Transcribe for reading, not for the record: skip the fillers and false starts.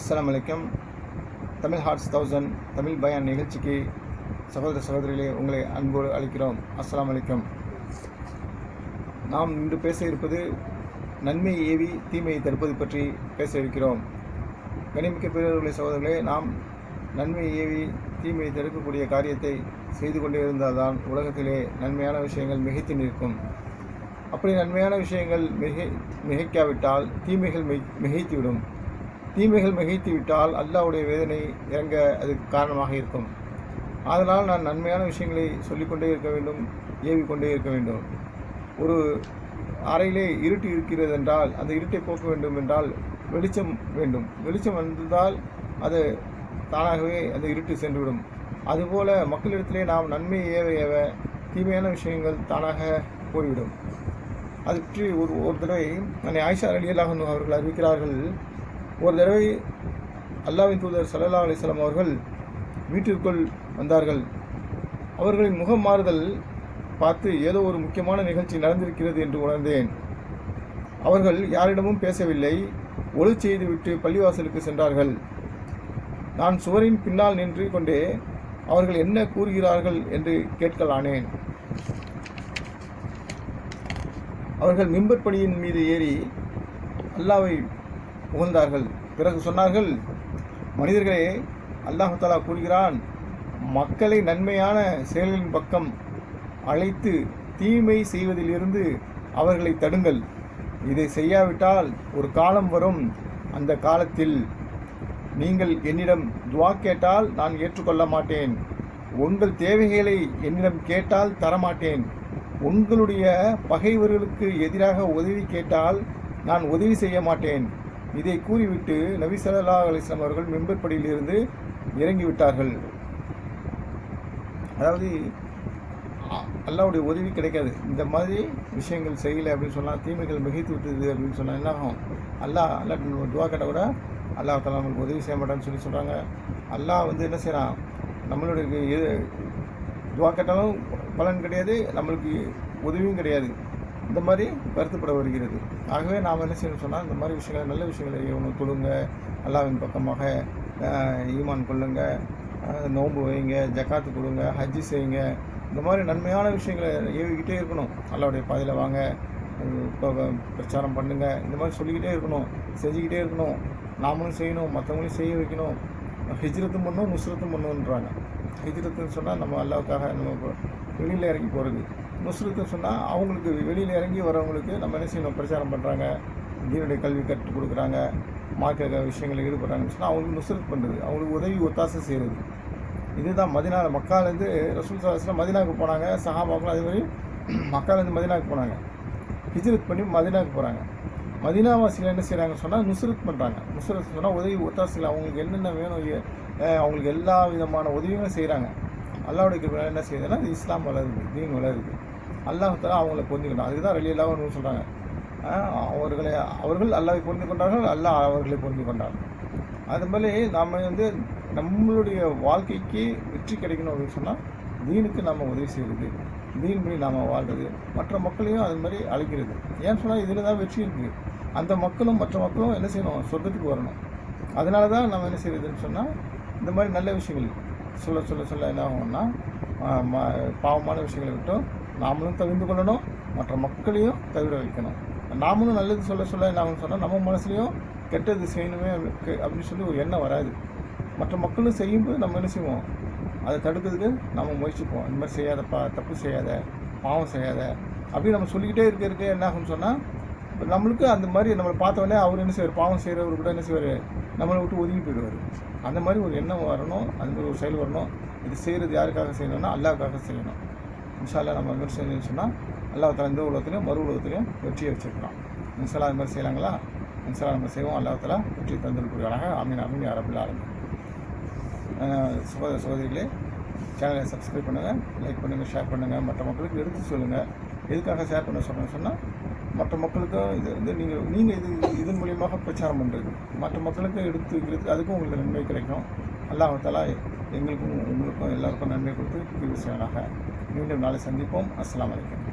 அஸ்ஸலாமு அலைக்கும். தமிழ் ஹார்ட்ஸ் 1000 தமிழ் பயான் நிகழ்ச்சிக்கு சகோதர சகோதரிகளே உங்களை அன்போடு அழைக்கிறோம். அஸ்ஸலாமு அலைக்கும். நாம் இன்று பேச இருப்பது நன்மையை ஏவி தீமையை தடுப்பது பற்றி பேச இருக்கிறோம். கனிமிக்க பெரியவர்களே சகோதரர்களே, நாம் நன்மையை ஏவி தீமையை தடுக்கக்கூடிய காரியத்தை செய்து கொண்டே இருந்தால்தான் உலகத்திலே நன்மையான விஷயங்கள் மிகைத்து நிற்கும். அப்படி நன்மையான விஷயங்கள் மிகைக்காவிட்டால் தீமைகள் மிகைத்துவிடும். தீமைகள் மிகைத்துவிட்டால் அல்லாஹ்வுடைய வேதனை இறங்க அதுக்கு காரணமாக இருக்கும். அதனால் நான் நன்மையான விஷயங்களை சொல்லிக்கொண்டே இருக்க வேண்டும், ஏவிக்கொண்டே இருக்க வேண்டும். ஒரு அறையிலே இருட்டு இருக்கிறது என்றால் அந்த இருட்டை போக்க வேண்டும் என்றால் வெளிச்சம் வேண்டும். வெளிச்சம் வந்தால் அது தானாகவே அந்த இருட்டு சென்றுவிடும். அதுபோல மக்களிடத்திலே நாம் நன்மையை ஏவ தீமையான விஷயங்கள் தானாக போய்விடும். அது பற்றி ஒரு தடவை ஆயிஷா ரலியல்லாஹு அன்ஹா அவர்கள் அறிவிக்கிறார்கள், ஒரு தடவை அல்லாஹ்வின் தூதர் ஸல்லல்லாஹு அலைஹி வஸல்லம் அவர்கள் வீட்டிற்குள் வந்தார்கள். அவர்களின் முகம் மாறுதல் பார்த்து ஏதோ ஒரு முக்கியமான நிகழ்ச்சி நடந்திருக்கிறது என்று உணர்ந்தேன். அவர்கள் யாரிடமும் பேசவில்லை. ஒளி செய்துவிட்டு பள்ளிவாசலுக்கு சென்றார்கள். நான் சுவரின் பின்னால் நின்று கொண்டே அவர்கள் என்ன கூறுகிறார்கள் என்று கேட்கலானேன். அவர்கள் மிம்பர் படியின் மீது ஏறி அல்லாஹ்வை புகழ்ந்தார்கள். பிறகு சொன்னார்கள், மனிதர்களே, அல்லாஹ் தஆலா கூறுகிறான், மக்களை நன்மையான செயல்களின் பக்கம் அழைத்து தீமை செய்வதிலிருந்து அவர்களை தடுங்கள். இதை செய்யாவிட்டால் ஒரு காலம் வரும், அந்த காலத்தில் நீங்கள் என்னிடம் துஆ கேட்டால் நான் ஏற்றுக்கொள்ள மாட்டேன். உங்கள் தேவைகளை என்னிடம் கேட்டால் தரமாட்டேன். உங்களுடைய பகைவர்களுக்கு எதிராக உதவி கேட்டால் நான் உதவி செய்ய மாட்டேன். இதை கூறிவிட்டு நபி ஸல்லல்லாஹு அலைஹி வஸல்லம் அவர்கள் மிம்பர் படியிலிருந்து இறங்கிவிட்டார்கள். அதாவது அல்லாஹ்வுடைய உதவி கிடைக்காது. இந்த மாதிரி விஷயங்கள் செய்யலை அப்படின்னு சொன்னால், தீமைகள் மிகைத்து விட்டது அப்படின்னு சொன்னால் என்ன ஆகும்? அல்லாஹ் துஆ கேட்டால் கூட அல்லாஹ் தஆலா நம்மளுக்கு உதவி செய்ய மாட்டான்னு சொல்கிறாங்க. அல்லாஹ் என்ன செய்கிறான், நம்மளுடைய துஆ கேட்டாலும் பலன் கிடையாது, நம்மளுக்கு உதவியும் கிடையாது. இந்த மாதிரி வருத்தப்பட வருகிறது. ஆகவே நாம் என்ன செய்யணும்னு சொன்னால், இந்த மாதிரி விஷயங்கள் நல்ல விஷயங்களை ஒன்று தொழுங்க, அல்லாஹ்வின் பக்கமாக ஈமான் கொள்ளுங்க, நோன்பு வைங்க, ஜக்காத்து கொடுங்க, ஹஜ்ஜி செய்யுங்க. இந்த மாதிரி நன்மையான விஷயங்களை ஏவிக்கிட்டே இருக்கணும். அல்லாஹ்வுடைய பாதையில் வாங்க, பிரச்சாரம் பண்ணுங்க, இந்த மாதிரி சொல்லிக்கிட்டே இருக்கணும், செஞ்சுக்கிட்டே இருக்கணும். நாமளும் செய்யணும், மற்றவங்களையும் செய்ய வைக்கணும். ஹிஜ்ரத்தும் பண்ணணும், நுஸ்ரத்தும் பண்ணணுன்றாங்க. ஹிஜ்ரத்துன்னு சொன்னால் நம்ம அல்லாஹ்வுக்காக நம்ம வெளியில் இறங்கி போகிறது. நுஸ்ரத்துன்னு சொன்னால் அவங்களுக்கு வெளியில் இறங்கி வரவங்களுக்கு நம்ம என்ன செய்யணும், பிரச்சாரம் பண்ணுறாங்க, தீனுடைய கல்வி கற்றுக் கொடுக்குறாங்க, மார்க்க விஷயங்களில் ஈடுபடுறாங்கன்னு சொன்னால் அவங்களுக்கு நுஸ்ரத் பண்ணுறது, அவங்களுக்கு உதவி ஒத்தாசை செய்கிறது. இதுதான் மதினாவில் மக்காலேருந்து ரசூல் ஸல்லல்லாஹு அலைஹி வஸல்லம் மதினாவுக்கு போனாங்க. சஹாபாக்களும் அதே மாதிரி மக்காலேருந்து மதினாவுக்கு போனாங்க. ஹிஜ்ரத் பண்ணி மதினாவுக்கு போகிறாங்க. மதினாவாசிகள் என்ன செய்கிறாங்கன்னு சொன்னால் நுஸ்ரத் பண்ணுறாங்க. நுஸ்ரத் சொன்னால் உதவி ஒத்தாசைகள், அவங்களுக்கு என்னென்ன வேணும் அவங்களுக்கு எல்லா விதமான உதவிகளும் செய்கிறாங்க. அல்லாஹ்வுடைய கிருபையால என்ன செய்யுதுன்னா இஸ்லாம் வளருது, தீன் வளருது. அல்லாஹ் தஆலா அவங்கள பொருந்திக்கணும். அதுக்கு தான் ரலியல்லாஹு அன்ஹு சொல்கிறாங்க, அவர்கள் அல்லாஹ்வை பொருந்தி கொண்டார்கள், அல்லாஹ் அவர்களை பொருந்தி கொண்டார். அதுமாதிரி நாம் நம்மளுடைய வாழ்க்கைக்கு வெற்றி கிடைக்கணும் அப்படின்னு சொன்னால் தீனுக்கு நம்ம உதவி செய்கிறது, தீன் படி நாம் வாழ்கிறது, மற்ற மக்களையும் அது மாதிரி அழைக்கிறது. ஏன்னு சொன்னால் இதில் தான் வெற்றி இருக்குது. அந்த மக்களும் மற்ற மக்களும் என்ன செய்யணும், சொர்க்கத்துக்கு வரணும். அதனால தான் நம்ம என்ன செய்கிறதுன்னு சொன்னால் இந்த மாதிரி நல்ல விஷயங்கள் சொல்ல என்ன ஆகும்னா, பாவமான விஷயங்களை விட்டும் நாமளும் தவிர்த்து கொள்ளணும், மற்ற மக்களையும் தவிர வைக்கணும். நாமளும் நல்லது சொல்ல என்ன ஆகும்னு சொன்னால் நம்ம மனசுலையும் கெட்டது செய்யணுமே அப்படின்னு சொல்லி ஒரு எண்ணம் வராது. மற்ற மக்களும் செய்யும்போது நம்ம என்ன செய்வோம், அதை தடுக்கிறதுக்கு நம்ம முயற்சிப்போம். இந்த மாதிரி செய்யாதப்பா, தப்பு செய்யாத, பாவம் செய்யாத அப்படி நம்ம சொல்லிக்கிட்டே இருக்க என்ன ஆகும்னு சொன்னால் நம்மளுக்கு அந்த மாதிரி நம்மளை பார்த்தோன்னே அவர் என்ன செய்வார், பாவம் செய்கிறவர் கூட என்ன செய்வார், நம்மளை விட்டு ஒதுங்கி போயிடுவார். அந்த மாதிரி ஒரு எண்ணம் வரணும், அந்த மாதிரி ஒரு செயல் வரணும். இது செய்கிறது யாருக்காக செய்யணும்னா அல்லாஹ்வுக்காக செய்யணும். இன்ஷா அல்லாஹ் நம்ம அது மாதிரி செஞ்சோம்னு சொன்னால் அல்லாஹ் தஆலா இந்த உலகத்துலையும் மறு உலகத்துலையும் வெற்றியை வச்சுருக்கலாம். இன்ஷா அல்லாஹ் அது மாதிரி செய்யலாங்களா? இன்ஷா அல்லாஹ் நம்ம செய்வோம். அல்லாஹ் தஆலா வெற்றி தந்திருக்கிறாங்க. ஆமீன் ஆமீன் யா ரப்பல் ஆலமீன். சகோதர சகோதரிகளே, சேனலை சப்ஸ்கிரைப் பண்ணுங்கள், லைக் பண்ணுங்கள், ஷேர் பண்ணுங்கள், மற்ற மக்களுக்கு எடுத்து சொல்லுங்கள். எதுக்காக ஷேர் பண்ண சொல்கிறேன்னு சொன்னால் மற்ற மக்களுக்கும் இது நீங்கள் இதன் மூலியமாக பிரச்சாரம் பண்ணுறது, மற்ற மக்களுக்கும் எடுத்து வைக்கிறது, அதுக்கும் உங்களுக்கு நன்மை கிடைக்கும். அல்லாஹ் தஆலா எங்களுக்கும் உங்களுக்கும் எல்லாருக்கும் நன்மை கொடுத்து தீர்வு செய்வானாக. மீண்டும் நாளை சந்திப்போம். அஸ்ஸலாமு அலைக்கும்.